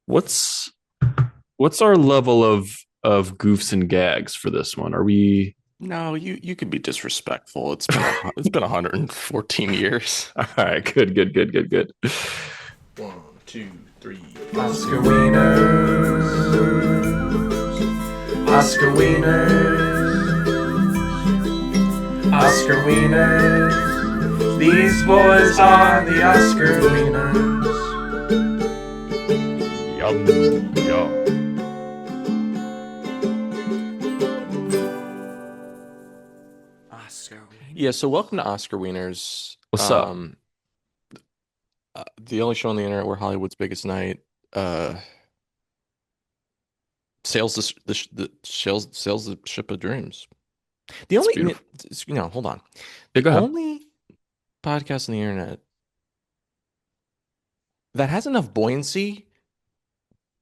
What's what's our level of goofs and gags for this one? Are we No, you could be disrespectful. It's been 114 years. all right? Good, good, good, good, good. One, two, three. Oscar Wieners, Oscar Wieners, Oscar Wieners. These boys are the Oscar Wieners. Yum, yum. Oscar Yeah, Wieners. so welcome to Oscar Wieners. What's up? The only show on the internet where Hollywood's biggest night uh sails sails the ship of dreams. The It's only beautiful. hold on. Yeah, The go ahead. only podcast on the internet that has enough buoyancy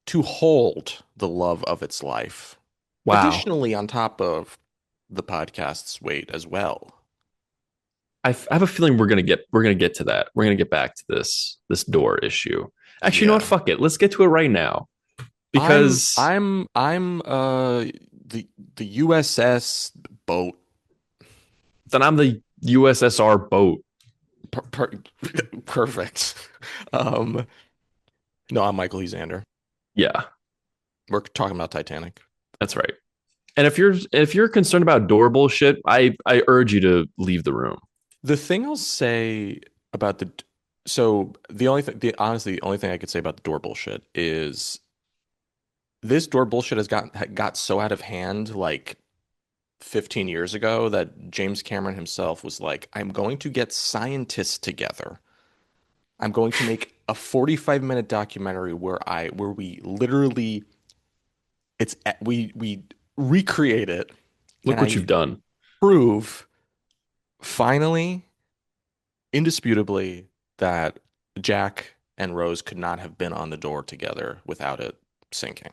to hold the love of its life. Wow. Additionally, on top of the podcast's weight as well. I have a feeling we're gonna get to that. We're gonna get back to this door issue. Actually, you know what? Yeah. Fuck it. Let's get to it right now I'm because I'm I'm the USS boat. then I'm the USSR boat. Per, per, perfect. Um no, I'm Michael Xander. Yeah, We're talking about Titanic. that's right. And if you're concerned about door bullshit, I urge you to leave the room. The thing I'll say about the only thing the honestly the only thing I could say about the door bullshit is this door bullshit got so out of hand like 15 years ago that James Cameron himself was like, I'm going to get scientists together. I'm going to make a 45-minute documentary where we literally we recreate it and Look what I you've done. prove finally indisputably that Jack and Rose could not have been on the door together without it sinking.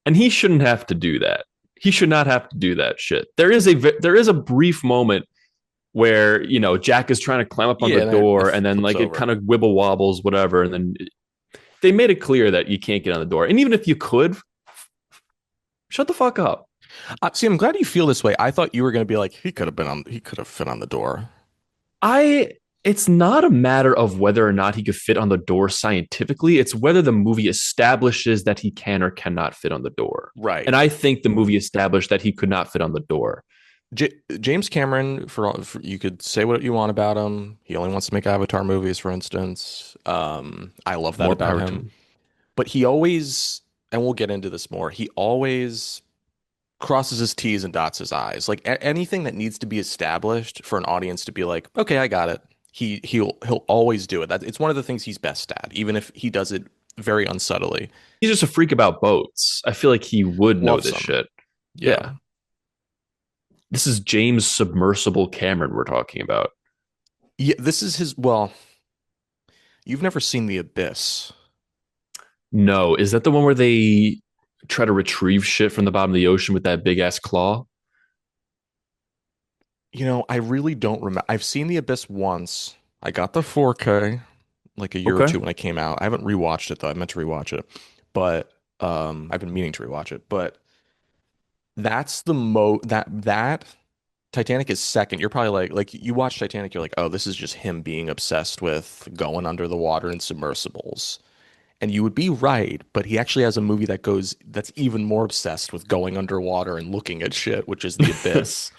And he shouldn't have to do that. He should not have to do that shit. There is a brief moment where Jack is trying to climb up on Yeah, the and door, it and then flips like it over. kind of wibble wobbles, whatever, and then they made it clear that you can't get on the door. And even if you could, shut the fuck up. See, I'm glad you feel this way. I thought you were going to be like, he could have fit on the door. I It's not a matter of whether or not he could fit on the door scientifically. It's whether the movie establishes that he can or cannot fit on the door. Right. And I think the movie established that he could not fit on the door. J James Cameron, you could say what you want about him. He only wants to make Avatar movies, for instance. I love that More about power to him. him. But he always, and we'll get into this more, he always crosses his T's and dots his I's. Like anything that needs to be established for an audience to be like, okay, I got it. He'll always do it. It's one of the things he's best at, even if he does it very unsubtly. He's just a freak about boats. I feel like he would know Loves this them. shit. Yeah. Yeah. This is James Submersible Cameron we're talking about. Yeah, this is his, well, you've never seen The Abyss. No, is that the one where they try to retrieve shit from the bottom of the ocean with that big ass claw? I really don't remember. I've seen The Abyss once. I got the 4K like a year or Okay. two when it came out. I haven't rewatched it though. I meant to rewatch it, but I've been meaning to rewatch it. But that's the mo that Titanic is second. You're probably like you watch Titanic, you're like, oh, this is just him being obsessed with going under the water in submersibles. And you would be right, but he actually has a movie that's even more obsessed with going underwater and looking at shit, which is The Abyss.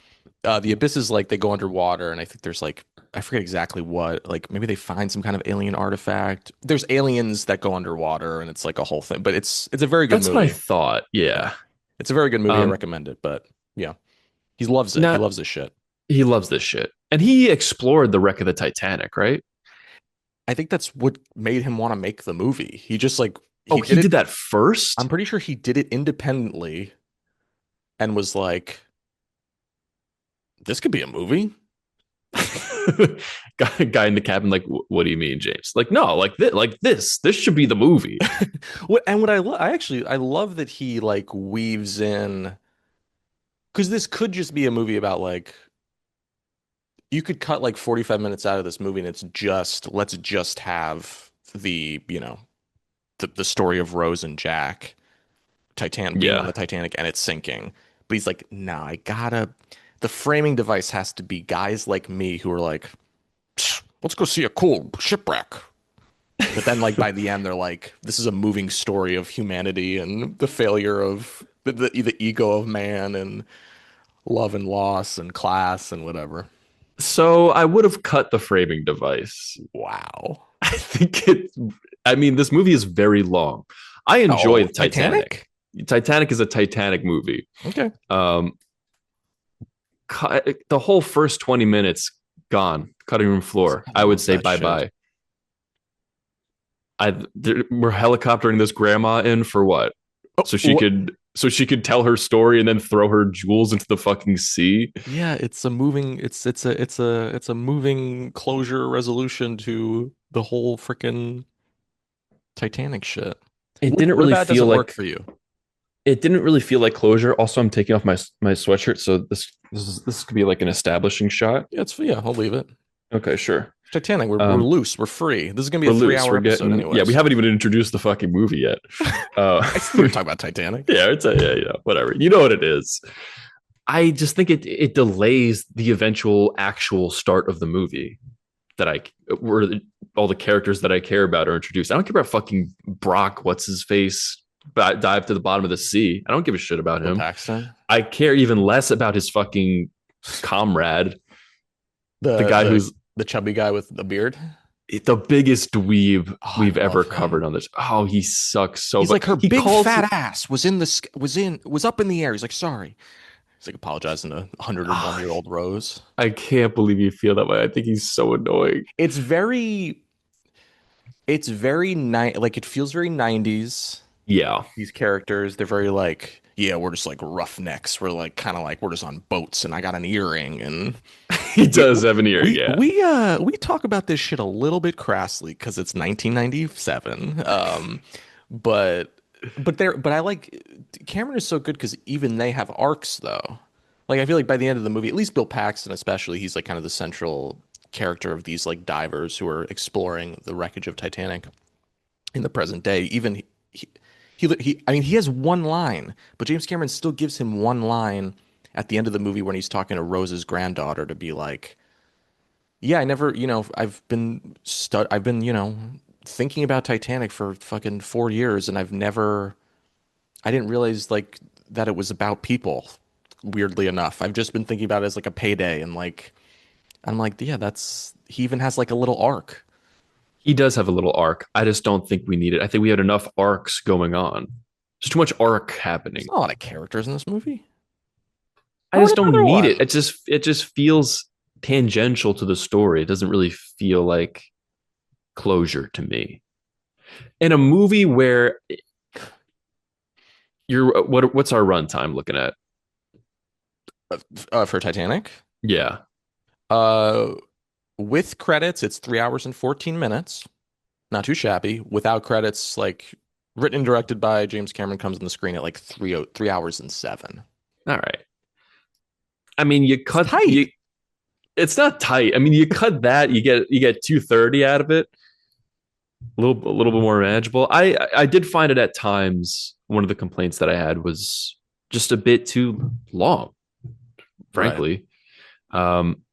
The Abyss is like they go underwater, and I think there's like I forget exactly what, like maybe they find some kind of alien artifact. There's aliens that go underwater, and it's like a whole thing. But it's a very good That's what I movie. thought. Yeah, Yeah. it's a very good movie. I Um, recommend it. But yeah, he loves it. He not loves this shit. He loves this shit. And he explored the wreck of the Titanic, right? I think that's what made him want to make the movie. He just like Oh, he he did did it. that I'm first? pretty sure he did it independently and was like, this could be a movie. Guy in the cabin, like, what do you mean, James? Like, no, this should be the movie. What I love that he like weaves in because this could just be a movie about like you could cut like 45 minutes out of this movie and it's just let's just have the the story of Rose and Jack, Titan being on Yeah. the Titanic and it's sinking. But he's like, nah, I gotta. The framing device has to be guys like me who are like, let's go see a cool shipwreck. But then, like by the end, they're like, this is a moving story of humanity and the failure of the ego of man and love and loss and class and whatever. So I would have cut the framing device. Wow. I think it. I mean, this movie is very long. I enjoy Oh, Titanic. Titanic? Titanic is a Titanic movie. Okay. Um, the whole first 20 minutes gone, cutting room floor. I I would love say that bye shit. bye. We're helicoptering this grandma in for what? Oh, So she could tell her story and then throw her jewels into the fucking sea. yeah, it's a moving it's a moving closure resolution to the whole freaking Titanic shit. It What didn't what really about it feel doesn't work like for you? it didn't really feel like closure. Also, I'm taking off my sweatshirt, so this could be like an establishing shot. Yeah, I'll leave it. Okay, sure. Titanic, we're Um, loose, we're free. This is gonna be we're a three loose. hour We're episode getting yeah. We anyways. haven't even introduced the fucking movie yet. I still want to talk about Titanic. Yeah, whatever. You know what it is. I just think it delays the eventual actual start of the movie that I where all the characters that I care about are introduced. I don't care about fucking Brock. What's his face? Dive to the bottom of the sea. I don't give a shit about Bill him. Paxton. I care even less about his fucking comrade, the The guy the who's the chubby guy with the beard. the biggest dweeb Oh, I we've ever love him. covered on this. Oh, he sucks so He's much. like her He big calls fat ass was up in the air. He's like, sorry. He's like apologizing to 101-year-old Rose. I can't believe you feel that way. I think he's so annoying. Like it feels very 90s. Yeah, These characters, they're very like, yeah, we're just like roughnecks. We're like kind of like we're just on boats and I got an earring and he does have an ear. we Yeah, we talk about this shit a little bit crassly because it's 1997. But but I like Cameron is so good because even they have arcs though. Like I feel like by the end of the movie, at least Bill Paxton especially, he's like kind of the central character of these like divers who are exploring the wreckage of Titanic in the present day. Even I mean he has one line, but James Cameron still gives him one line at the end of the movie when he's talking to Rose's granddaughter to be like, yeah, I never, I've been, thinking about Titanic for fucking 4 years and I didn't realize like that it was about people, weirdly enough. I've just been thinking about it as like a payday and like I'm like, yeah, he even has like a little arc. he does have a little arc. I just don't think we need it. I think we had enough arcs going on. There's too much arc There's happening. not a lot of characters in this movie. I How are just there don't need otherwise? it. It just feels tangential to the story. It doesn't really feel like closure to me. In a movie where what's our runtime looking at? For Titanic. Yeah. Uh, with credits, it's 3 hours and 14 minutes. Not too shabby. Without credits, like written and directed by James Cameron, comes on the screen at like 3 hours and 7. All right. I mean, you It's cut tight. you. It's not tight. I mean, you cut that, you get 230 out of it. A little bit more manageable. I did find it at times. One of the complaints that I had was just a bit too long. Right. Frankly, um,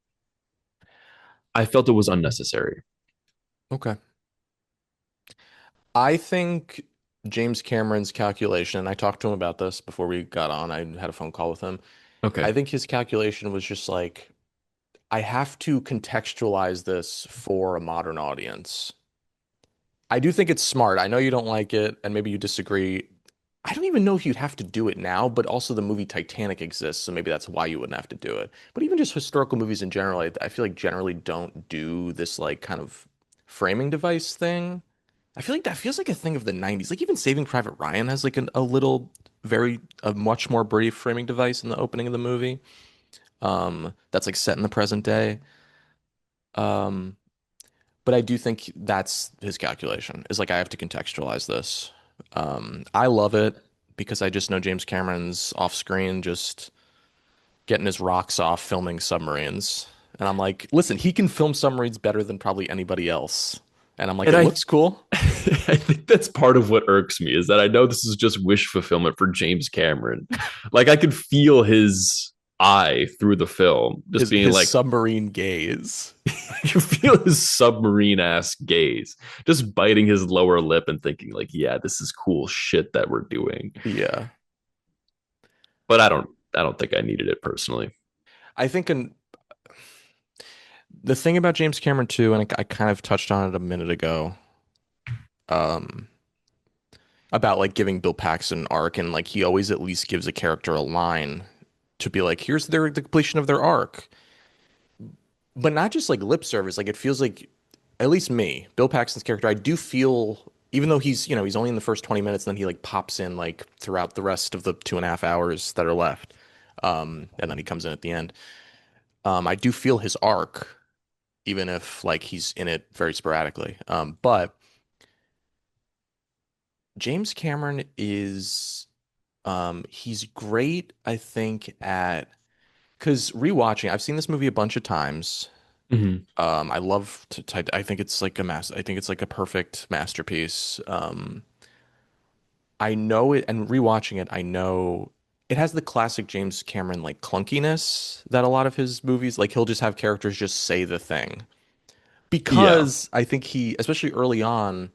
I felt it was unnecessary. Okay. I think James Cameron's calculation, and I talked to him about this before we got on. I had a phone call with him. I Okay. think his calculation was just like, I have to contextualize this for a modern audience. I do think it's smart. I know you don't like it, and maybe you disagree. I don't even know if you'd have to do it now, but also the movie Titanic exists, so maybe that's why you wouldn't have to do it. But even just historical movies in general, I feel like generally don't do this like kind of framing device thing. I feel like that feels like a thing of the 90s. Like even Saving Private Ryan has like a much more brief framing device in the opening of the movie. That's like set in the present day. Um, but I do think that's his calculation is like I have to contextualize this. I love it because I just know James Cameron's off screen just getting his rocks off filming submarines. And I'm like, listen, he can film submarines better than probably anybody else. And I'm like, And it I looks cool. I think that's part of what irks me is that I know this is just wish fulfillment for James Cameron. Like I could feel his eye through the film, just being His like, submarine gaze. you feel his submarine ass gaze, just biting his lower lip and thinking, like, yeah, this is cool shit that we're doing. Yeah. But I don't think I needed it personally. I think the thing about James Cameron too, and I kind of touched on it a minute ago, um, about like giving Bill Paxton an arc, and like he always at least gives a character a line to be like, here's the completion of their arc. But not just like lip service. Like it feels like, at least me, Bill Paxton's character, I do feel, even though he's only in the first 20 minutes, and then he like pops in like throughout the rest of the 2.5 hours that are left. And then he comes in at the end. I do feel his arc, even if like he's in it very sporadically. But James Cameron is, he's great, I think, at, because rewatching, I've seen this movie a bunch of times. Mm-hmm. I love I think it's like I think it's like a perfect masterpiece. I know it, and rewatching it, I know it has the classic James Cameron like clunkiness that a lot of his movies, like he'll just have characters just say the thing. Yeah. Because I think he, especially early on,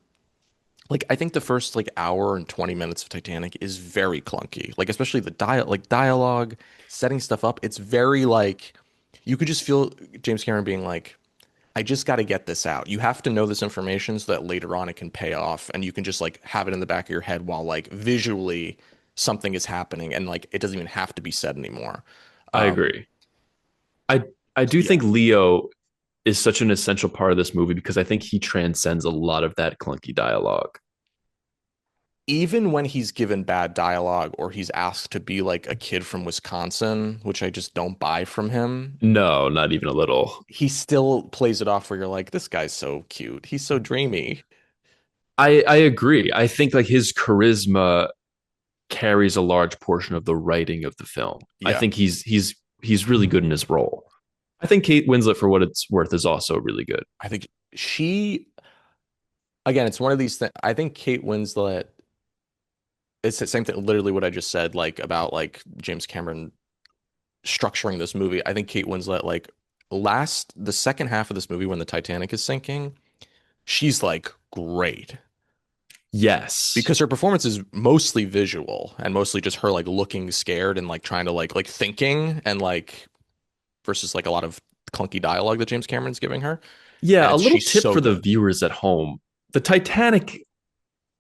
like I think the first like hour and 20 minutes of Titanic is very clunky. Like especially the dialogue, setting stuff up, it's very like you could just feel James Cameron being like, I just got to get this out. You have to know this information so that later on it can pay off and you can just like have it in the back of your head while like visually something is happening and like it doesn't even have to be said anymore. I Um, agree. I I do yeah. think Leo is such an essential part of this movie because I think he transcends a lot of that clunky dialogue. Even when he's given bad dialogue or he's asked to be like a kid from Wisconsin, which I just don't buy from him, No, not even a little. he still plays it off where you're like, this guy's so cute. He's so dreamy. I agree. I think like his charisma carries a large portion of the writing of the film. I Yeah. think he's really good in his role. I think Kate Winslet, for what it's worth, is also really good. I think she, again, it's one of these things. I think Kate Winslet, it's the same thing, literally what I just said, like about like James Cameron structuring this movie. I think Kate Winslet, like the second half of this movie when the Titanic is sinking, she's like great Yes. because her performance is mostly visual and mostly just her like looking scared and like trying to like thinking and like versus like a lot of clunky dialogue that James Cameron's giving her. And Yeah, a it's little she's tip so for the good. viewers at home. The Titanic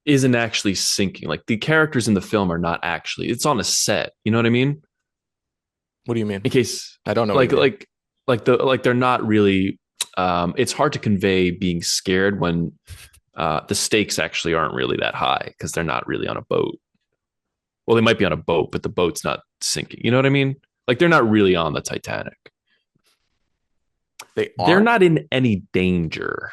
isn't actually sinking. Like the characters in the film are not actually. It's on a set. You know what I mean? What do you mean? In case I don't know what you like mean. like like they're not really it's hard to convey being scared when the stakes actually aren't really that high because they're not really on a boat. Well, they might be on a boat, but the boat's not sinking. You know what I mean? Like they're not really on the Titanic. They They're aren't. not in any danger.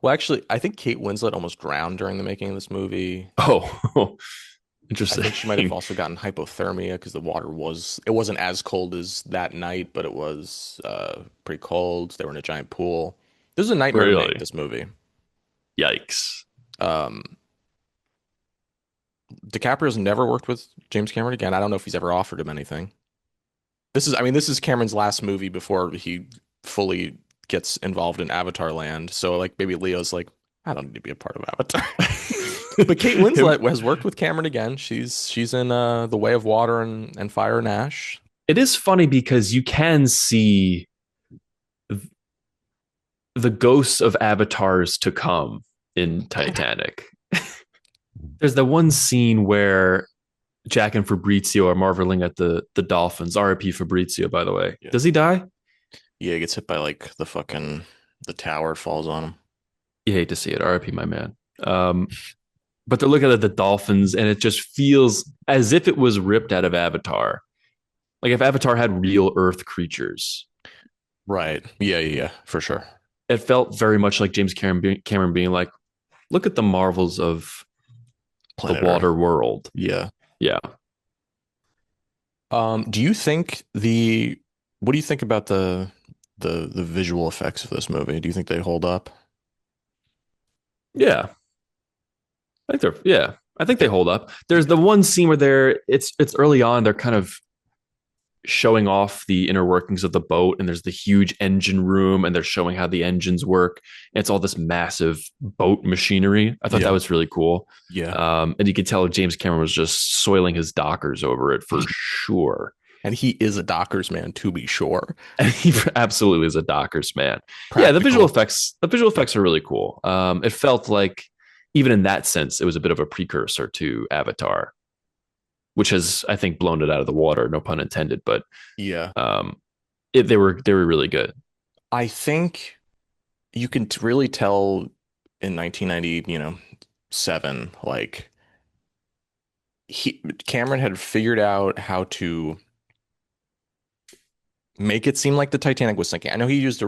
Well, actually, I think Kate Winslet almost drowned during the making of this movie. Oh, I think she might have interesting. also gotten hypothermia because the water was, it wasn't as cold as that night, but it was pretty cold. They were in a giant pool. This is a nightmare to make, Really? this movie. Yikes. Um, DiCaprio's never worked with James Cameron again. I don't know if he's ever offered him anything. I mean, this is Cameron's last movie before he fully gets involved in Avatar land. So, like, maybe Leo's like, I don't need to be a part of Avatar. But Kate Winslet has worked with Cameron again. She's in The Way of Water and Fire and Ash. It is funny because you can see the ghosts of avatars to come in Titanic. There's the one scene where Jack and Fabrizio are marveling at the dolphins. R.I.P. Fabrizio, by the way. Yeah. Does he die? Yeah, he gets hit by like the tower falls on him. You hate to see it. R.I.P. my man. But they're looking at the dolphins, and it just feels as if it was ripped out of Avatar. Like if Avatar had real Earth creatures, Right. Yeah, for sure. it felt very much like Cameron being like, "Look at the marvels of the Planet water Earth. world." Yeah. Yeah, Do you think what do you think about the visual effects of this movie? Do you think they hold up? Yeah, I think I think they hold up. There's the one scene where it's early on, they're kind of showing off the inner workings of the boat, and there's the huge engine room, and they're showing how the engines work. And it's all this massive boat machinery. I thought that Yeah. was really cool. Yeah. And you could tell James Cameron was just soiling his Dockers over it for sure. And he is a Dockers man, to be sure. And he absolutely is a Dockers man. Yeah, Practical. the visual effects are really cool. It felt like even in that sense, it was a bit of a precursor to Avatar, which has, I think, blown it out of the water. No pun intended, but Yeah. um, they were really good. I think you can really tell in 1990, seven, like Cameron had figured out how to make it seem like the Titanic was sinking. I know he used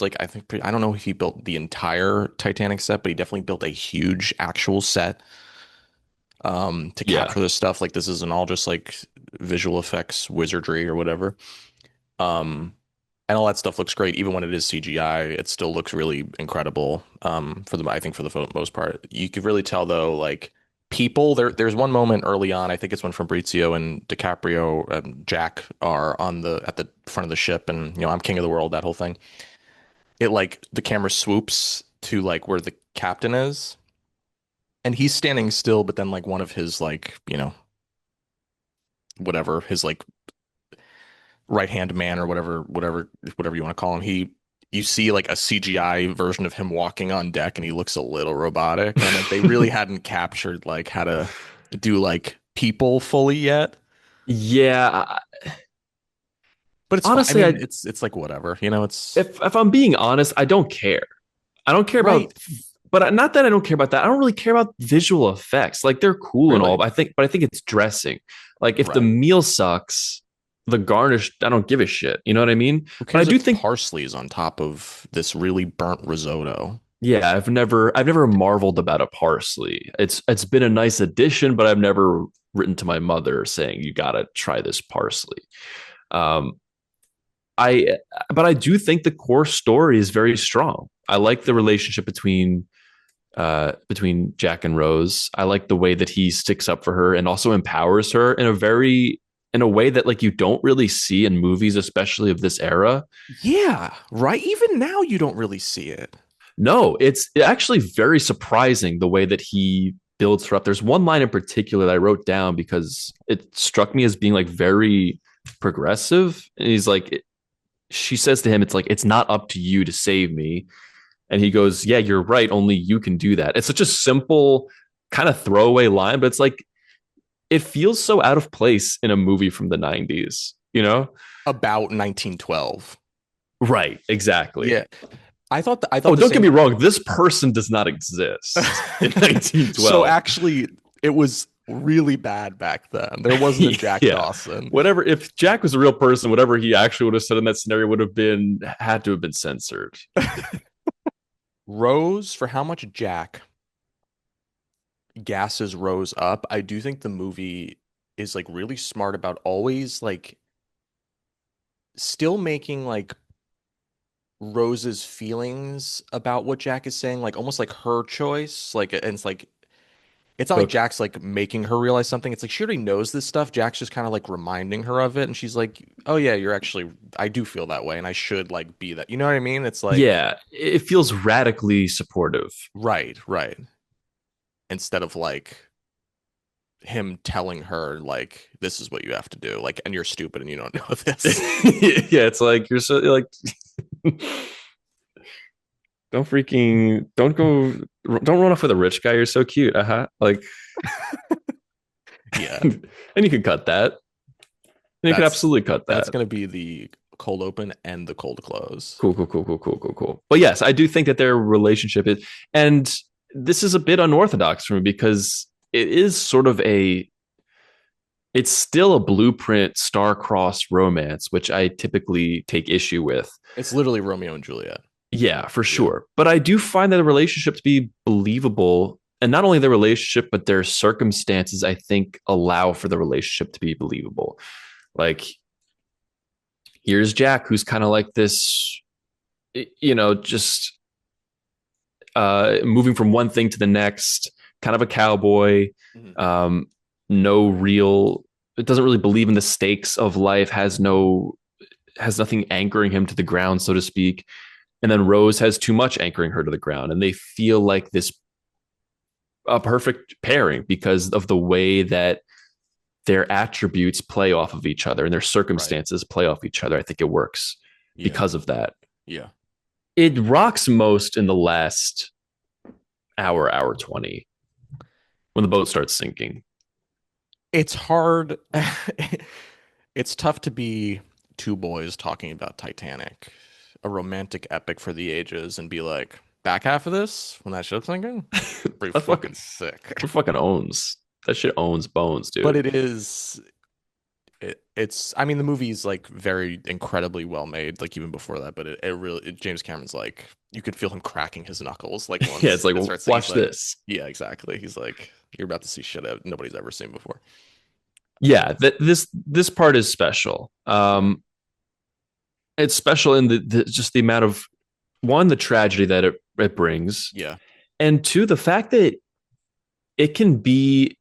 like I don't know if he built the entire Titanic set, but he definitely built a huge actual set to Yeah, capture this stuff. Like this isn't all just like visual effects wizardry or whatever. Um and all that stuff looks great even when it is CGI. It still looks really incredible. For the I think for the most part. You could really tell though like there's one moment early on, I think it's when Fabrizio and DiCaprio and Jack are on the at the front of the ship and I'm king of the world, that whole thing. It like the camera swoops to like where the captain is and he's standing still, but then like one of his like, whatever, his like right hand man or whatever you want to call him, you see like a CGI version of him walking on deck and he looks a little robotic. And like they really hadn't captured like how to do like people fully yet. yeah. But it's fine. I Honestly, mean, it's like whatever, it's if I'm being honest, I don't care. I don't care right. about, but not that I don't care about that. I don't really care about visual effects. Like they're cool and all, Really? but I think it's dressing. Like if the Right. meal sucks, the garnish, I don't give a shit. You know what I mean? Who But I cares do if think, parsley is on top of this really burnt risotto? yeah, I've never marveled about a parsley. It's been a nice addition, but I've never written to my mother saying you gotta try this parsley. Um, I but I do think the core story is very strong. I like the relationship between Jack and Rose. I like the way that he sticks up for her and also empowers her in a way that like you don't really see in movies, especially of this era. Yeah, right. Even now, you don't really see it. No, it's actually very surprising the way that he builds her up. There's one line in particular that I wrote down because it struck me as being like very progressive. And he's like, she says to him, it's like, it's not up to you to save me. And he goes, yeah, you're right. Only you can do that. It's such a simple kind of throwaway line, but it's like, it feels so out of place in a movie from the 90s, you know? About 1912. Right. Exactly. Yeah, I thought Oh, the don't get same. me wrong. This person does not exist in So 1912. actually, it was really bad back then. There wasn't a Jack Yeah. Dawson. Whatever, if Jack was a real person, whatever he actually would have said in that scenario had to have been censored. Rose, for how much Jack gasses Rose up, I do think the movie is like really smart about always like still making like Rose's feelings about what Jack is saying, like almost like her choice. Like, and it's not like So Jack's like making her realize something. It's like she already knows this stuff. Jack's just kind of like reminding her of it. And she's like, oh, yeah, I do feel that way. And I should like be that. You know what I mean? It's like, yeah, it feels radically supportive. right, right. Instead of like him telling her, like, this is what you have to do. Like, and you're stupid and you don't know this. Yeah, it's like you're so like don't run off with a rich guy. You're so cute. Uh-huh. Like Yeah. and you can cut that. And you can That's absolutely cut that's that. gonna be the cold open and the cold close. Cool. But yes, I do think that their relationship is, and this is a bit unorthodox for me because it is sort of it's still a blueprint star-crossed romance, which I typically take issue with. It's literally Romeo and Juliet. Yeah, for Yeah. sure. But I do find that the relationship to be believable. And not only the relationship, but their circumstances, I think, allow for the relationship to be believable. Like, here's Jack, who's kind of like this, just moving from one thing to the next, kind of a cowboy. Mhm. Um, no real, it doesn't really believe in the stakes of life, has nothing anchoring him to the ground, so to speak. And then Rose has too much anchoring her to the ground. And they feel like this a perfect pairing because of the way that their attributes play off of each other and their Right. circumstances play off each other. I think it works Yeah. because of that. Yeah. It rocks most in the last hour 20 when the boat starts sinking. It's hard. It's tough to be two boys talking about Titanic, a romantic epic for the ages, and be like, back half of this when that ship's sinking, pretty That fucking fucking sick. it fucking owns. That shit owns bones, But dude. it is. It's. I mean, the movie's like very incredibly well made, like even before that. But it really, James Cameron's like, you could feel him cracking his knuckles, like Yeah, it's once like, it well, starts singing. He's watch like, this. yeah, exactly. He's like, you're about to see shit that nobody's ever seen before. Yeah, this part is special. Yeah. It's special in the just the amount of one, the tragedy that it brings, Yeah. and two, the fact that it can be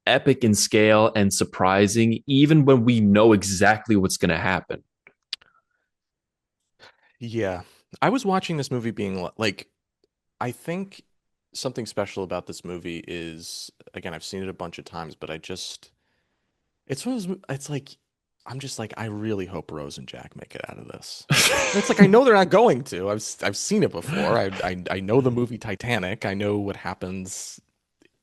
epic in scale and surprising even when we know exactly what's going to happen. Yeah. I was watching this movie being like, I think something special about this movie is, again, I've seen it a bunch of times, but it's one of those, it's like, I'm just like, I really hope Rose and Jack make it out of this. And it's like, I know they're not going to. I've seen it before. I know the movie Titanic. I know what happens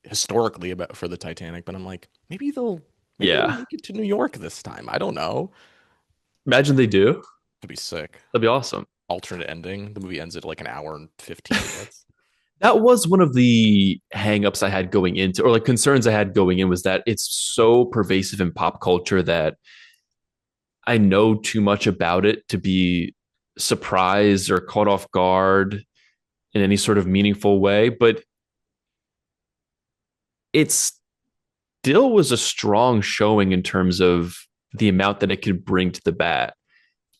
historically about for the Titanic, but I'm like, maybe they'll Yeah. make it to New York this time. I don't know. Imagine they do. It'd be sick. That'd be awesome. Alternate ending. The movie ends at like an hour and 15 minutes. That was one of the hangups I had going into, or like concerns I had going in, was that it's so pervasive in pop culture that I know too much about it to be surprised or caught off guard in any sort of meaningful way. But it still was a strong showing in terms of the amount that it could bring to the bat.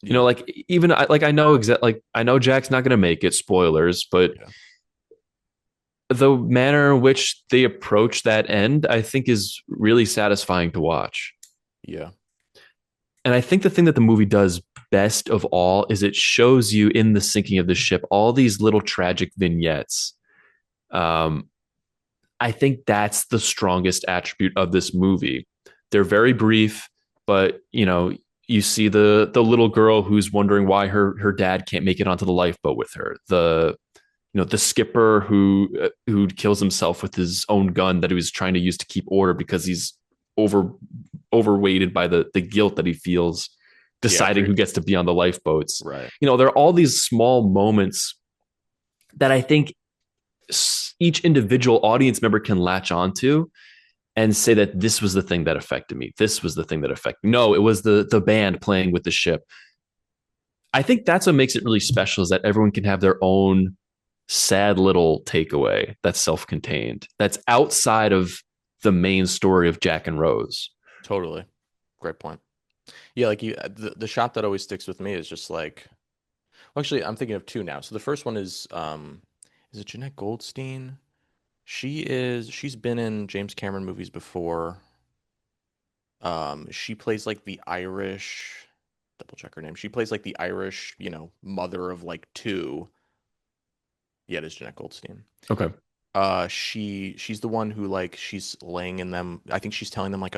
You know, Yeah. like even like I know like I know Jack's not going to make it, spoilers, but Yeah. the manner in which they approach that end, I think, is really satisfying to watch. Yeah. And I think the thing that the movie does best of all is it shows you in the sinking of the ship all these little tragic vignettes. Um, I think that's the strongest attribute of this movie. They're very brief, but you see the little girl who's wondering why her dad can't make it onto the lifeboat with her. The skipper who kills himself with his own gun that he was trying to use to keep order because he's over overweighted by the guilt that he feels Yeah. deciding who gets to be on the lifeboats. Right. There are all these small moments that I think each individual audience member can latch onto and say that this was the thing that affected me. This was the thing that affected me. No, it was the band playing with the ship. I think that's what makes it really special, is that everyone can have their own sad little takeaway that's self-contained, that's outside of the main story of Jack and Rose. Totally. Great point. Yeah, like the shot that always sticks with me is just like, well, actually, I'm thinking of two now. So the first one is it Jeanette Goldstein? She's been in James Cameron movies before. She plays like the Irish, double check her name. She plays like the Irish, mother of like two. Yeah, it is Jeanette Goldstein. Okay. She's the one who like she's laying in them. I think she's telling them like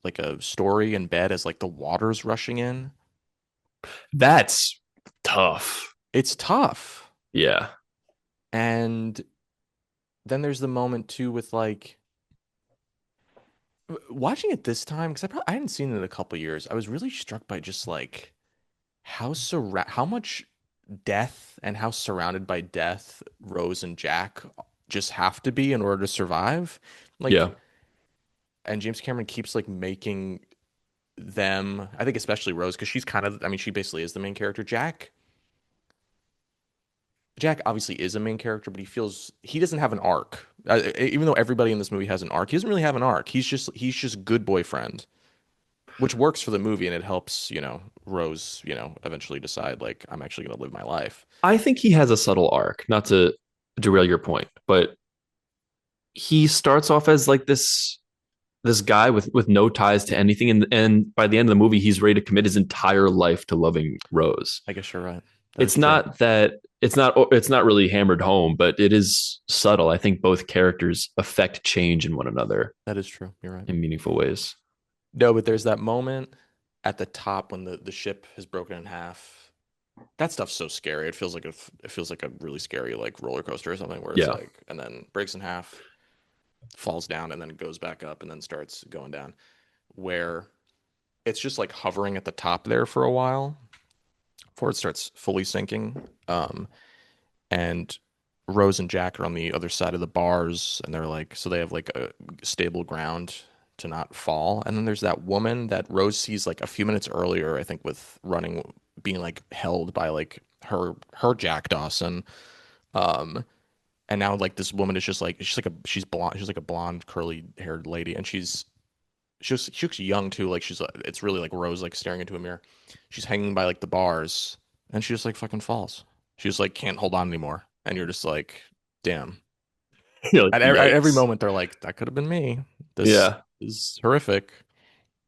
like a story in bed as like the water's rushing in. That's tough. It's tough. Yeah. And then there's the moment too with like watching it this time because I hadn't seen it in a couple years. I was really struck by just like how much death and how surrounded by death Rose and Jack just have to be in order to survive. Like, Yeah. and James Cameron keeps like making them, I think especially Rose, because she's kind of, I mean, she basically is the main character. Jack obviously is a main character, but he doesn't have an arc. Even though everybody in this movie has an arc, he doesn't really have an arc. He's just good boyfriend, which works for the movie, and it helps, Rose, eventually decide like I'm actually gonna live my life. I think he has a subtle arc, not to derail your point, but he starts off as like this guy with no ties to anything, and by the end of the movie, he's ready to commit his entire life to loving Rose. I guess you're right. That is It's true. not that it's not really hammered home, but it is subtle. I think both characters affect change in one another That is true. You're right. in meaningful ways. No, but there's that moment at the top when the ship has broken in half. That stuff's so scary. It feels like a really scary like roller coaster or something where it's Yeah. like and then breaks in half, falls down, and then goes back up and then starts going down. Where it's just like hovering at the top there for a while before it starts fully sinking. And Rose and Jack are on the other side of the bars, and they're like, so they have like a stable ground to not fall. And then there's that woman that Rose sees like a few minutes earlier, I think, with running, being like held by like her Jack Dawson. Um, and now like this woman is just like she's blonde, she's like a blonde curly haired lady, and she looks young too. Like it's really like Rose like staring into a mirror. She's hanging by like the bars, and she just like fucking falls. She just like can't hold on anymore, and you're just like, damn. You're like, At every yikes. moment, they're like, that could have been me. This Yeah. is horrific.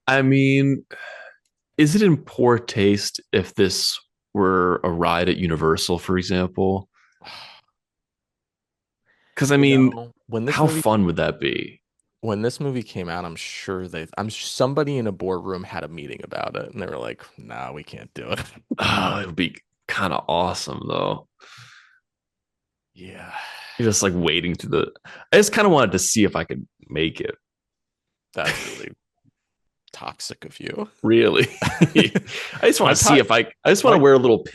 I mean, is it in poor taste if this were a ride at Universal, for example? Because I mean, When this how movie fun would that be? came out, somebody in a boardroom had a meeting about it, and they were like, nah, we can't do it. Oh, it would be kind of awesome though. Yeah, You're just like waiting to the. I just kind of wanted to see if I could make it. that's really toxic of you. Really, I just want My to see ti- if I. I just want my to wear a little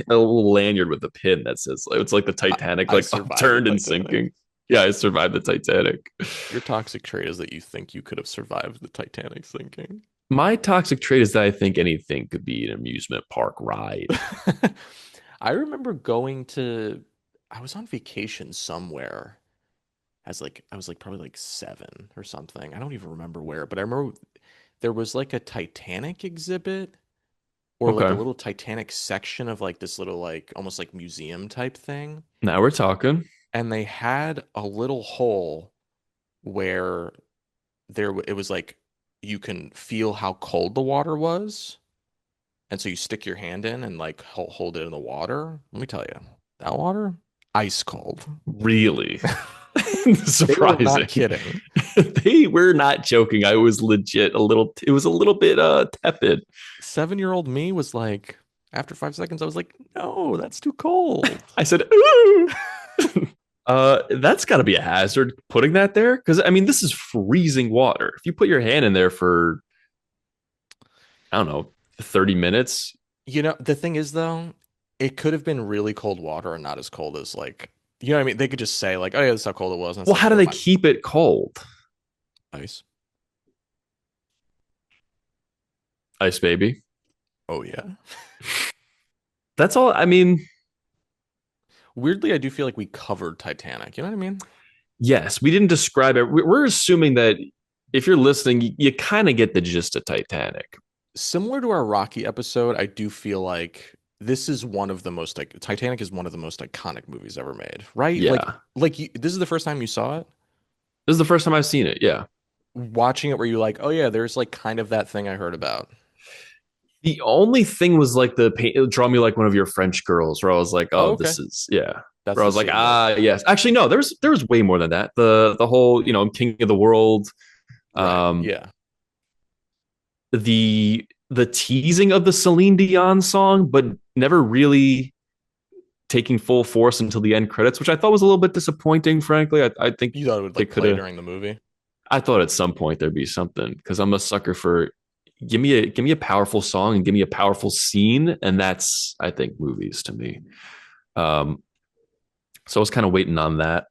lanyard with a pin that says it's like the Titanic, I like survived upturned the and Titanic. sinking. Yeah, I survived the Titanic. Your toxic trait is that you think you could have survived the Titanic sinking. My toxic trait is that I think anything could be an amusement park ride. I remember I was on vacation somewhere I was like probably like 7 or something. I don't even remember where, but I remember there was like a Titanic exhibit or like a Okay, little Titanic section of like this little like almost like museum type thing. now we're talking. And they had a little hole where it was like you can feel how cold the water was. And so you stick your hand in and like hold it in the water. Let me tell you, that water, ice cold. Really They were not surprising. kidding. They were not joking. I was legit a little. It was a little bit tepid. 7-year-old me was like, after 5 seconds, I was like, no, that's too cold. I said, "Ooh." That's got to be a hazard putting that there because I mean this is freezing water. If you put your hand in there for I don't know 30 minutes, You know, the thing is though, it could have been really cold water and not as cold as like, you know what I mean? They could just say like, oh yeah, this is how cold it was. And it's well, like, how do never they mind. keep it cold? Ice. Ice baby. Oh yeah. That's all. I mean, Weirdly, I do feel like we covered Titanic. You know what I mean? yes, we didn't describe it. We're assuming that if you're listening, you kind of get the gist of Titanic. Similar to our Rocky episode, I do feel like this is one of the most like Titanic is one of the most iconic movies ever made, right? Yeah, This is the first time you saw it. this is the first time I've seen it. Yeah. Watching it, where you're like, oh yeah, there's like kind of that thing I heard about. The only thing was like draw me like one of your French girls, where I was like, Oh, oh, okay, this is yeah. that's Where I the was like, scene that. ah, yes. Actually, no, there was way more than that. The whole King of the World, Right. um, Yeah. the teasing of the Celine Dion song, but never really taking full force until the end credits, which I thought was a little bit disappointing. Frankly, I think You thought it would they like could play have. during the movie. I thought at some point there'd be something because I'm a sucker for give me a powerful song and give me a powerful scene, and that's I think movies to me. Um, so I was kind of waiting on that.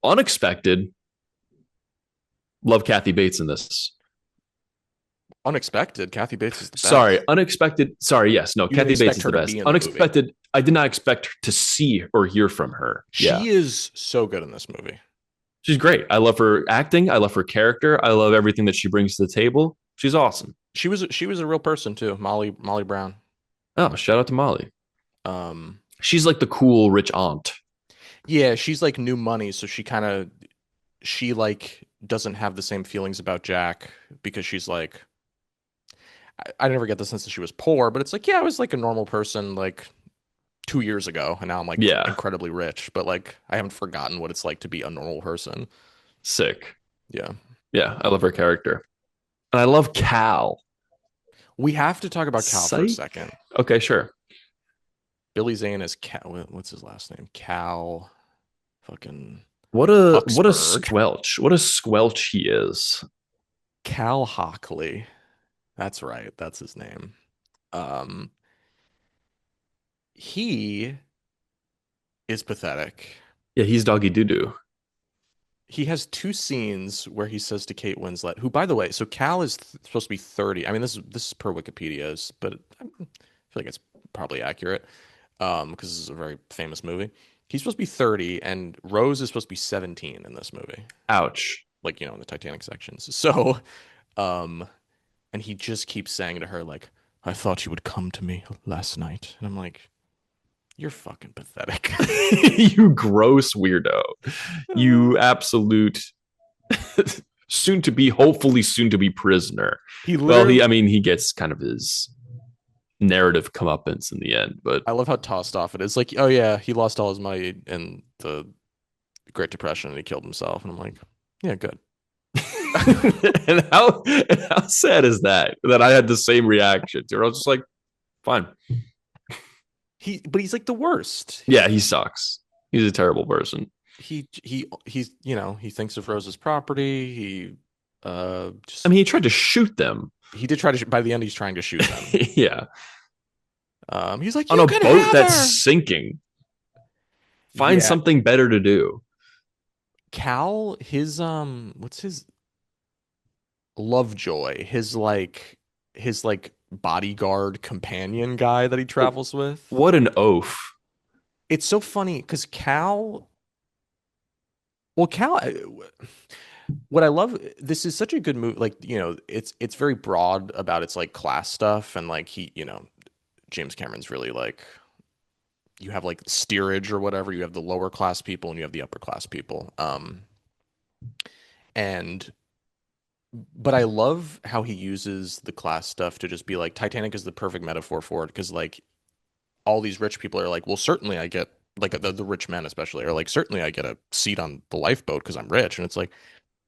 Unexpected love Kathy Bates in this. Unexpected. Kathy Bates is the Sorry, best. unexpected. Sorry, yes, no, You didn't Kathy Bates expect is her the to best. be in the movie. Unexpected. I did not expect to see or hear from her. Yeah, She is so good in this movie. she's great. I love her acting. I love her character. I love everything that she brings to the table. She's awesome. She was a real person too. Molly Brown. Oh, shout out to Molly. Um, She's like the cool rich aunt. Yeah, she's like new money, so she like doesn't have the same feelings about Jack because she's like I never get the sense that she was poor, but it's like, yeah, I was like a normal person like 2 years ago, and now I'm like Yeah, incredibly rich, but like I haven't forgotten what it's like to be a normal person. sick. Yeah. Yeah, I love her character. And I love Cal. We have to talk about Cal for a Psych. second. Okay, sure. Billy Zane is Cal. What's his last name? Cal fucking What a Huxberg. squelch. What a squelch he is. Cal Hockley. That's right. That's his name. Um, he is pathetic. Yeah, he's doggy doo doo. He has two scenes where he says to Kate Winslet, who, by the way, so Cal is supposed to be 30. I mean, this is per Wikipedia's, but I feel like it's probably accurate because this is a very famous movie. He's supposed to be 30, and Rose is supposed to be 17 in this movie, Ouch. like, in the Titanic sections. So, um, and he just keeps saying to her, like, I thought you would come to me last night. And I'm like, you're fucking pathetic. You gross weirdo. You absolute hopefully soon to be prisoner. He Well, literally, I mean, he gets kind of his narrative comeuppance in the end, but I love how tossed off it is. Like, oh yeah, he lost all his money in the Great Depression and he killed himself. And I'm like, yeah, good. and how sad is that? That I had the same reaction to. I was just like, fine. But he's like the worst. Yeah, he sucks. He's a terrible person. He's he thinks of Rose's property. He just I mean, he tried to shoot them. he did try to by the end he's trying to shoot them. Yeah, He's like, on you a can boat have that's her. sinking. Find Yeah, something better to do. Cal, his what's his Lovejoy, his bodyguard companion guy that he travels with. What an oaf. It's so funny because Cal, what I love, this is such a good movie. Like, it's very broad about its like class stuff, and like James Cameron's really like you have like steerage or whatever. You have the lower class people and you have the upper class people. And but I love how he uses the class stuff to just be like Titanic is the perfect metaphor for it because like all these rich people are like, well, certainly I get like the rich men especially are like, certainly I get a seat on the lifeboat because I'm rich, and it's like,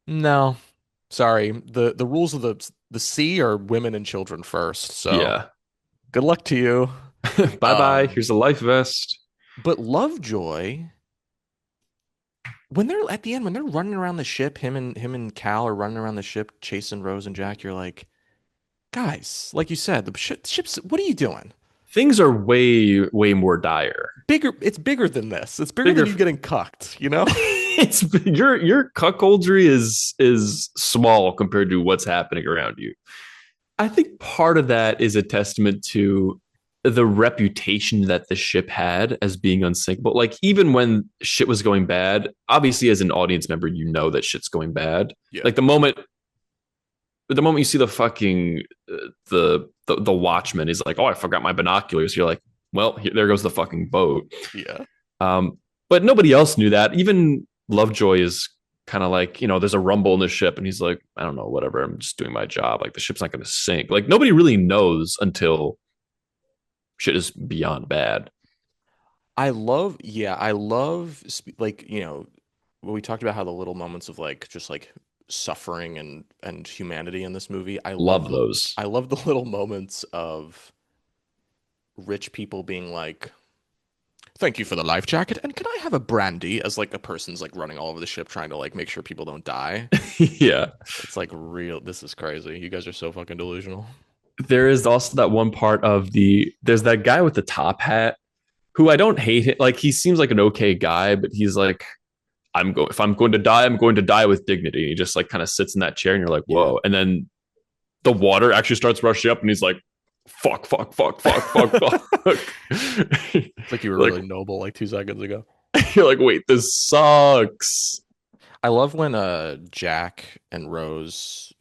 no, sorry, the rules of the sea are women and children first. So Yeah. good luck to you. Bye bye. Um, Here's a life vest. but Lovejoy, when they're at the end, when they're running around the ship, him and Cal are running around the ship chasing Rose and Jack. You're like, guys, like you said, the ship's. What are you doing? Things are way, way more dire. Bigger. It's bigger than this. It's bigger Bigger. than you getting cucked. It's your cuckoldry is small compared to what's happening around you. I think part of that is a testament to the reputation that the ship had as being unsinkable. Like even when shit was going bad, obviously as an audience member, you know that shit's going bad. Yeah. Like the moment you see the fucking the watchman is like, oh, I forgot my binoculars. You're like, well, there goes the fucking boat. Yeah. But nobody else knew that. Even Lovejoy is kind of like, there's a rumble in the ship, and he's like, I don't know, whatever. I'm just doing my job. Like the ship's not going to sink. Like nobody really knows until shit is beyond bad. like, when we talked about how the little moments of like just like suffering and humanity in this movie. Love those. I love the little moments of rich people being like, thank you for the life jacket, and can I have a brandy, as like a person's like running all over the ship trying to like make sure people don't die. Yeah. It's like real. This is crazy. You guys are so fucking delusional. There is also that one part of there's that guy with the top hat who I don't hate it. Like he seems like an okay guy, but he's like, if I'm going to die, I'm going to die with dignity. He just like kind of sits in that chair and you're like, whoa. And then the water actually starts rushing up and he's like, fuck, fuck, fuck, fuck, fuck, fuck. It's like you were Like- really noble like 2 seconds ago. You're like, wait, this sucks. I love when Jack and Rose,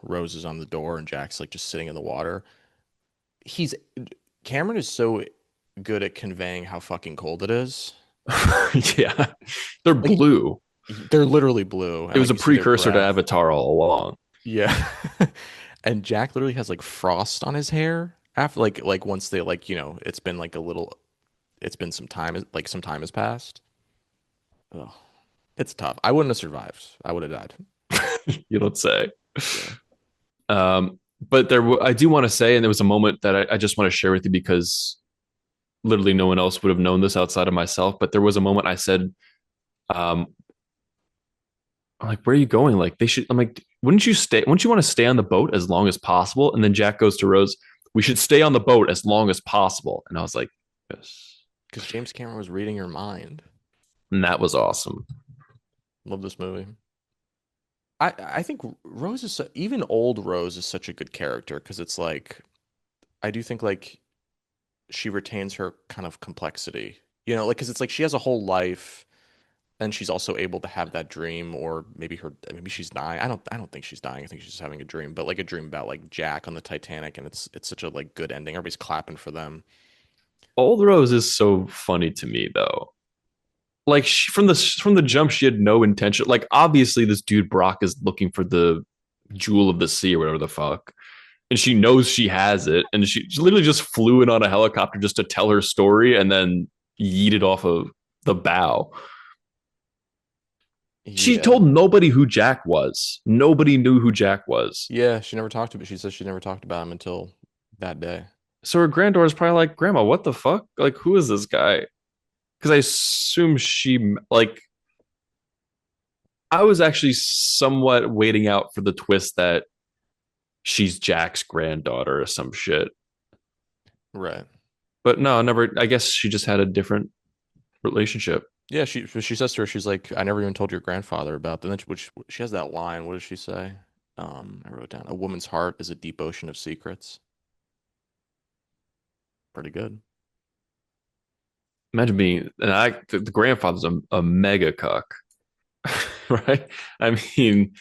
Rose is on the door and Jack's like just sitting in the water. Cameron is so good at conveying how fucking cold it is. Yeah, they're Like blue. they're literally blue, It and was like a you see their precursor to breath. Avatar all along. Yeah. And Jack literally has like frost on his hair after like once they like, it's been like a little it's been some time like some time has passed. Oh, it's tough. I wouldn't have survived. I would have died. You don't say. Yeah. But I do want to say, and there was a moment that I just want to share with you because literally no one else would have known this outside of myself. But there was a moment I said, um, I'm like, where are you going? Like, they should, I'm like, wouldn't you stay? Wouldn't you want to stay on the boat as long as possible? And then Jack goes to Rose, we should stay on the boat as long as possible. And I was like, yes. Because James Cameron was reading your mind. And that was awesome. Love this movie. I think Rose is even old Rose is such a good character because it's like I do think like she retains her kind of complexity. Like because it's like she has a whole life and she's also able to have that dream or maybe she's dying. I don't think she's dying. I think she's just having a dream, but like a dream about like Jack on the Titanic and it's such a like good ending. Everybody's clapping for them. Old Rose is so funny to me though. Like from the jump, she had no intention. Like obviously, this dude Brock is looking for the jewel of the sea or whatever the fuck, and she knows she has it, and she literally just flew in on a helicopter just to tell her story, and then yeeted off of the bow. She Yeah. told nobody who Jack was. Nobody knew who Jack was. Yeah, she never talked about she says she never talked about him until that day. So her granddaughter's probably like, "Grandma, what the fuck? Like, who is this guy?" Because I assume she like I was actually somewhat waiting out for the twist that she's Jack's granddaughter or some shit. Right. But no, never. I guess she just had a different relationship. Yeah, she says to her, she's like, I never even told your grandfather about that. Which she has that line. What does she say? I wrote down, a woman's heart is a deep ocean of secrets. Pretty good. Imagine being the grandfather's a mega cuck, right? I mean,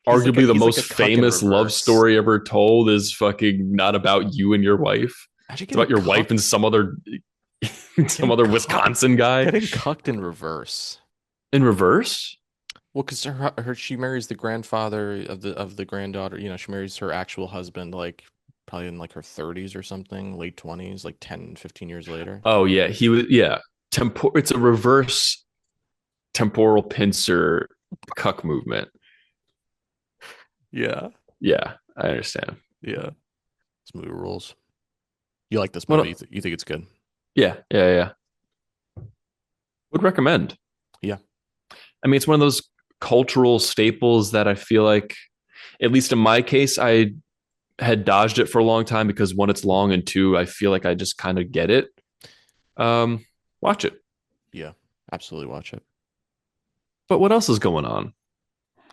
arguably the He's like a most cuck in famous love reverse. story ever told is fucking not about you and your wife. Imagine It's about your wife and some other some getting other cucked, Wisconsin guy getting cucked in reverse. in reverse. Well, because she marries the grandfather of the granddaughter. She marries her actual husband like probably in like her 30s or something, late 20s, like 10, 15 years later. Oh yeah, he was yeah. It's a reverse temporal pincer cuck movement. Yeah. Yeah, I understand. Yeah. This movie rules. You like this movie? Well, You think it's good? yeah. Would recommend. Yeah. I mean, it's one of those cultural staples that I feel like, at least in my case, I had dodged it for a long time because one, it's long, and two, I feel like I just kind of get it. Watch it. Yeah. Absolutely watch it. But what else is going on?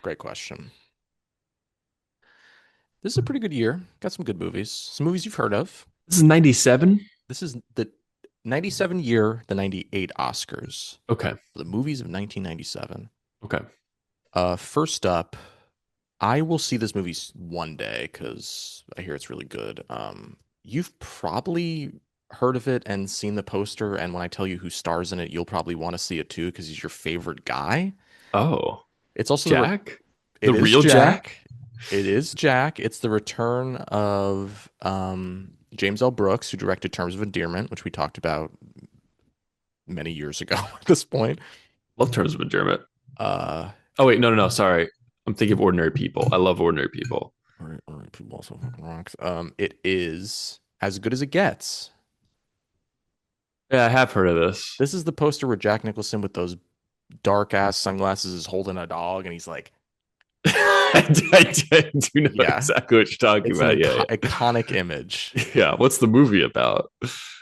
Great question. This is a pretty good year. Got some good movies. Some movies you've heard of. This is 97. This is the 97 year, the 98 Oscars. Okay. The movies of 1997. Okay. First up, I will see this movie one day because I hear it's really good. You've probably heard of it and seen the poster, and when I tell you who stars in it, you'll probably want to see it too because he's your favorite guy. Oh, It's also Jack? it The is real Jack? It is Jack. It's the return of James L. Brooks, who directed Terms of Endearment, which we talked about many years ago at this point. Love Terms of Endearment. Uh, Oh, wait. No. Sorry. I'm thinking of Ordinary People. I love Ordinary People. all right, people also fucking rocks. It is as good as it gets. Yeah, I have heard of this. This is the poster where Jack Nicholson with those dark ass sunglasses is holding a dog, and he's like, I do know Yeah. exactly what you're talking it's about. an Yeah. iconic image. Yeah. What's the movie about?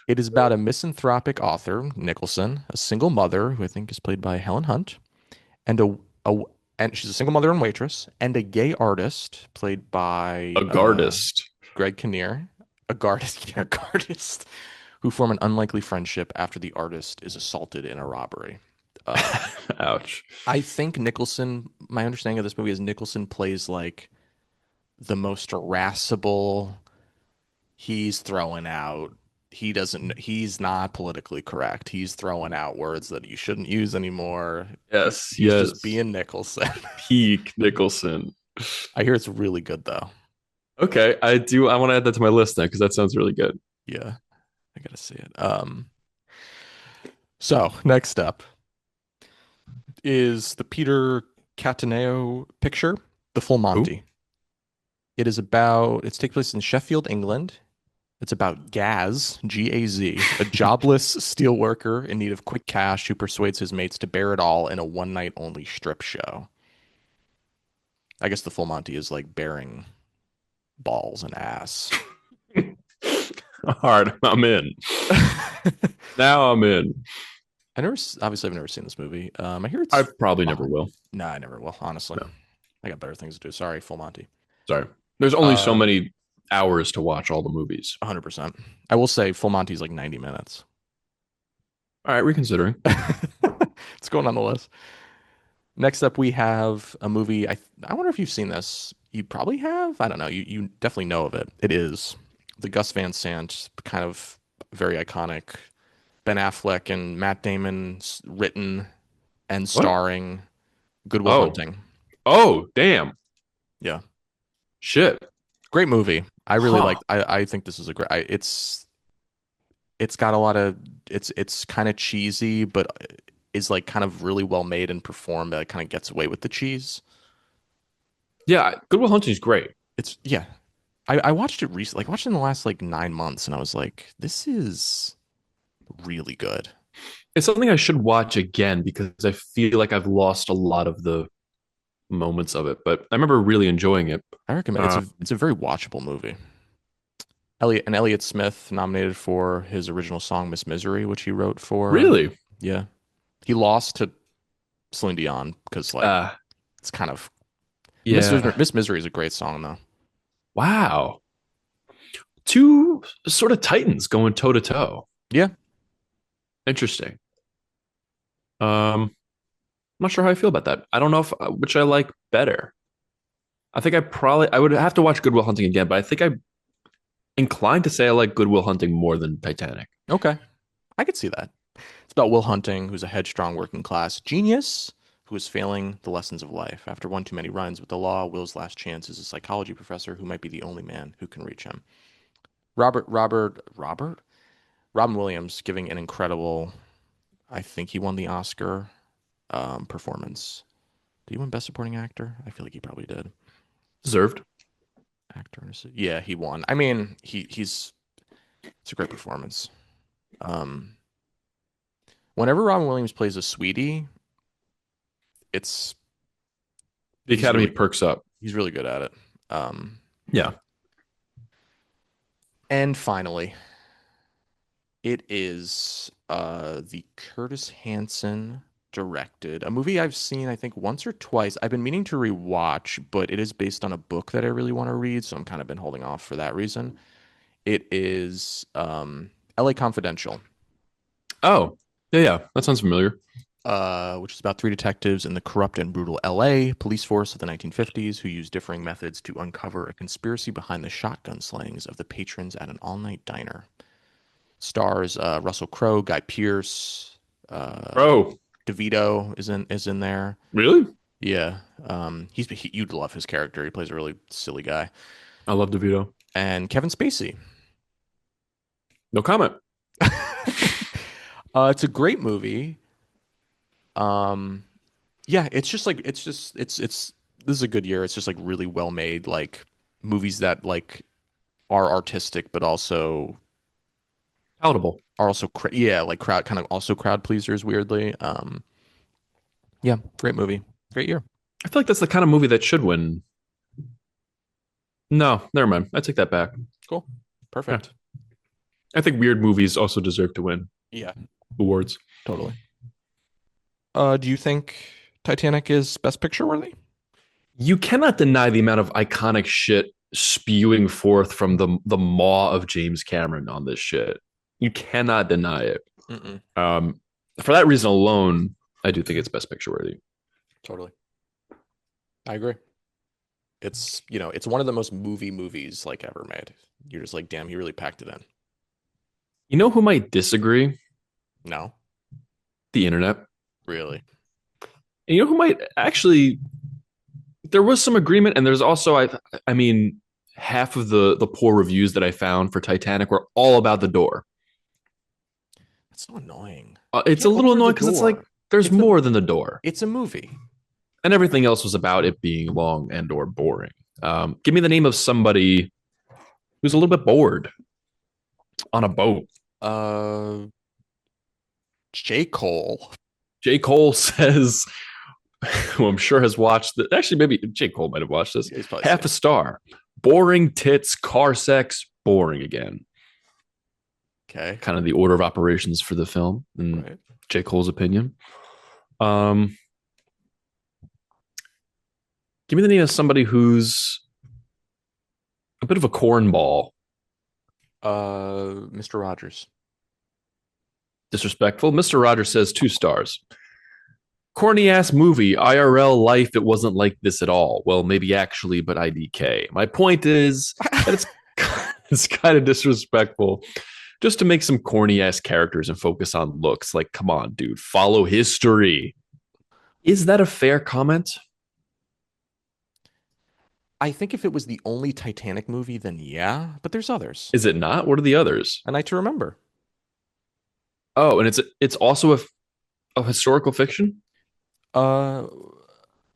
It is about a misanthropic author, Nicholson, a single mother who I think is played by Helen Hunt, and and she's a single mother and waitress, and a gay artist played by A Gardist. Greg Kinnear, a guardist, yeah, a guardist, who form an unlikely friendship after the artist is assaulted in a robbery. Ouch. I think Nicholson, my understanding of this movie is Nicholson plays like the most irascible. He's throwing out he's not politically correct. He's throwing out words that you shouldn't use anymore. Yes, He's just yes. being Nicholson. Peak Nicholson. I hear it's really good though. Okay, I do. I want to add that to my list now because that sounds really good. Yeah, I gotta see it. So next up is the Peter Cataneo picture, The Full Who? Monty. It's takes place in Sheffield, England. It's about Gaz, G-A-Z, a jobless steel worker in need of quick cash who persuades his mates to bear it all in a one night only strip show. I guess the Full Monty is like bearing balls and ass. Hard. I'm in. Now I'm in. Obviously I've never seen this movie. I hear I it's probably never fine. will. No, I never will, honestly. No, I got better things to do. Sorry, Full Monty. sorry. There's only so Uh, many hours to watch all the movies. 100%. I will say Full Monty's like 90 minutes. All right, reconsidering. It's going on the list. Next up, we have a movie. I wonder if you've seen this. You probably have. I don't know. You definitely know of it. It is the Gus Van Sant kind of very iconic Ben Affleck and Matt Damon written and What? starring Good Will Oh, Hunting. oh, damn. Yeah, Shit. great movie. I really Huh. like. I think this is a great. It's got a lot of. It's kind of cheesy, but is like kind of really well made and performed. That kind of gets away with the cheese. Yeah, Good Will Hunting is great. It's yeah. I watched it recently, like watched it in the last like 9 months, and I was like, this is really good. It's something I should watch again because I feel like I've lost a lot of the moments of it, but I remember really enjoying it. I recommend Uh, it's a very watchable movie. Elliott Smith nominated for his original song Miss Misery, which he wrote for really? yeah. He lost to Celine Dion because like Uh, it's kind of yeah. Miss Misery is a great song though. Wow. Two sort of titans going toe to toe. Yeah. Interesting. I'm not sure how I feel about that. I don't know if which I like better. I think I would have to watch Good Will Hunting again, but I think I'm inclined to say I like Good Will Hunting more than Titanic. Okay. I could see that. It's about Will Hunting, who's a headstrong working class genius who is failing the lessons of life. After one too many runs with the law, Will's last chance is a psychology professor who might be the only man who can reach him. Robin Williams giving an incredible, I think he won the Oscar performance. Did he win Best Supporting Actor? I feel like he probably did. Deserved. Yeah, he won. I mean, it's a great performance. Um, Whenever Robin Williams plays a sweetie, it's The he's Academy really perks up. he's really good at it. Um, Yeah. and finally, it is the Curtis Hanson directed a movie I've seen I think once or twice. I've been meaning to rewatch, but it is based on a book that I really want to read, so I'm kind of been holding off for that reason. It is LA Confidential, Oh, yeah, yeah. That sounds familiar. which is about three detectives in the corrupt and brutal LA police force of the 1950s who use differing methods to uncover a conspiracy behind the shotgun slayings of the patrons at an all-night diner. Stars Russell Crowe, Guy Pearce, Bro, DeVito is in there. really? Yeah, you'd love his character. He plays a really silly guy. I love DeVito. And Kevin Spacey. No comment. It's a great movie. Um, yeah, it's this is a good year. It's just like really well made, like movies that like are artistic, but also Palatable. are also yeah, like crowd pleasers. Weirdly, yeah, great movie, great year. I feel like that's the kind of movie that should win. No, never mind. I take that back. Cool, perfect. I think weird movies also deserve to win Yeah, awards. totally. Do you think Titanic is Best Picture worthy? You cannot deny the amount of iconic shit spewing forth from the maw of James Cameron on this shit. You cannot deny it. Mm-mm. For that reason alone, I do think it's Best Picture worthy. Totally, I agree. It's one of the most movie movies like ever made. You're just like, damn, he really packed it in. You know who might disagree? No, The internet. really. And you know who might actually? There was some agreement, and there's also I mean, half of the poor reviews that I found for Titanic were all about the door. That's so annoying. It's Yeah, a go little for the annoying because it's like door. there's It's a more than the door, it's a movie. and everything else was about it being long and or boring. Give me the name of somebody who's a little bit bored on a boat. Uh, J. Cole. J. Cole says, who I'm sure has watched the, actually, maybe J. Cole might have watched this. Yeah, he's probably Half seen a star. Boring tits, car sex, boring again. it. Okay. Kind of the order of operations for the film, in Right. J. Cole's opinion. Give me the name of somebody who's a bit of a cornball. Mr. Rogers. Disrespectful. Mr. Rogers says 2 stars. Corny ass movie, IRL life, it wasn't like this at all. Well, maybe actually, but IDK. My point is that it's kind of disrespectful just to make some corny ass characters and focus on looks. Like, come on, dude, follow history. Is that a fair comment? I think if it was the only Titanic movie, then yeah, but there's others. Is it not? What are the others? A Night to Remember. Oh, and it's also a historical fiction? Uh,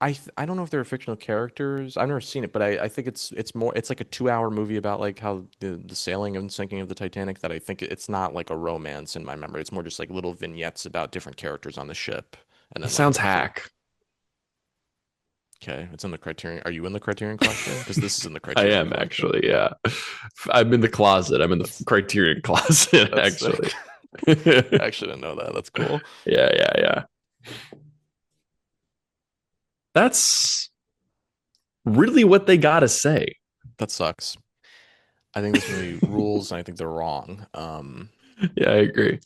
I don't know if they're fictional characters. I've never seen it, but I think it's more it's like a 2 hour movie about like how the sailing and sinking of the Titanic. That I think it's not like a romance in my memory. It's more just like little vignettes about different characters on the ship. And It then sounds like hack. okay, it's in the Criterion. Are you in the Criterion Collection? Because this is in the I Criterion. am Collection. actually, yeah. I'm in the closet. I'm in the Criterion closet, That's actually. I actually didn't know that. That's cool. Yeah. That's really what they gotta say. That sucks. I think this movie rules, and I think they're wrong. Yeah, I agree.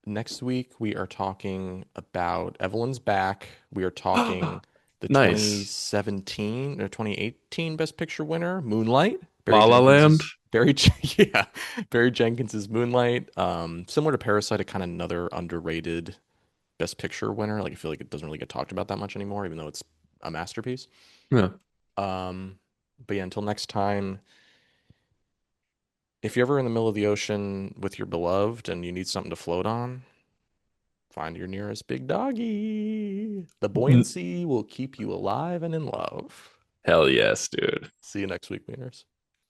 Next week we are talking about Evelyn's Back. We are talking the Nice. 2017 or 2018 Best Picture winner, Moonlight. La La Land. Barry Jenkins's Moonlight. Similar to Parasite, a kind of another underrated Best Picture winner. Like I feel like it doesn't really get talked about that much anymore, even though it's a masterpiece. Yeah. But yeah, until next time, if you're ever in the middle of the ocean with your beloved and you need something to float on, find your nearest big doggy. The buoyancy will keep you alive and in love. Hell yes, dude. See you next week, Wieners.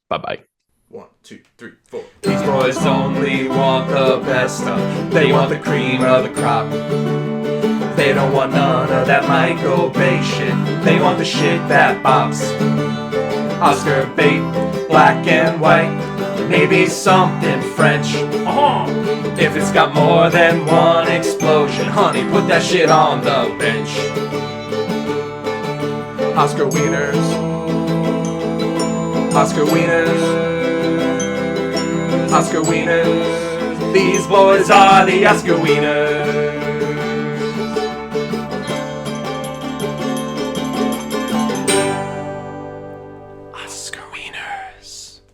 Bye-bye. 1, 2, 3, 4. These boys only want the best stuff. They want the cream of the crop. They don't want none of that Michael Bay shit. They want the shit that bops. Oscar bait, black and white. Maybe something French. If it's got more than one explosion, honey, put that shit on the bench. Oscar Wieners. Oscar Wieners. Oscar Wieners. These boys are the Oscar Wieners.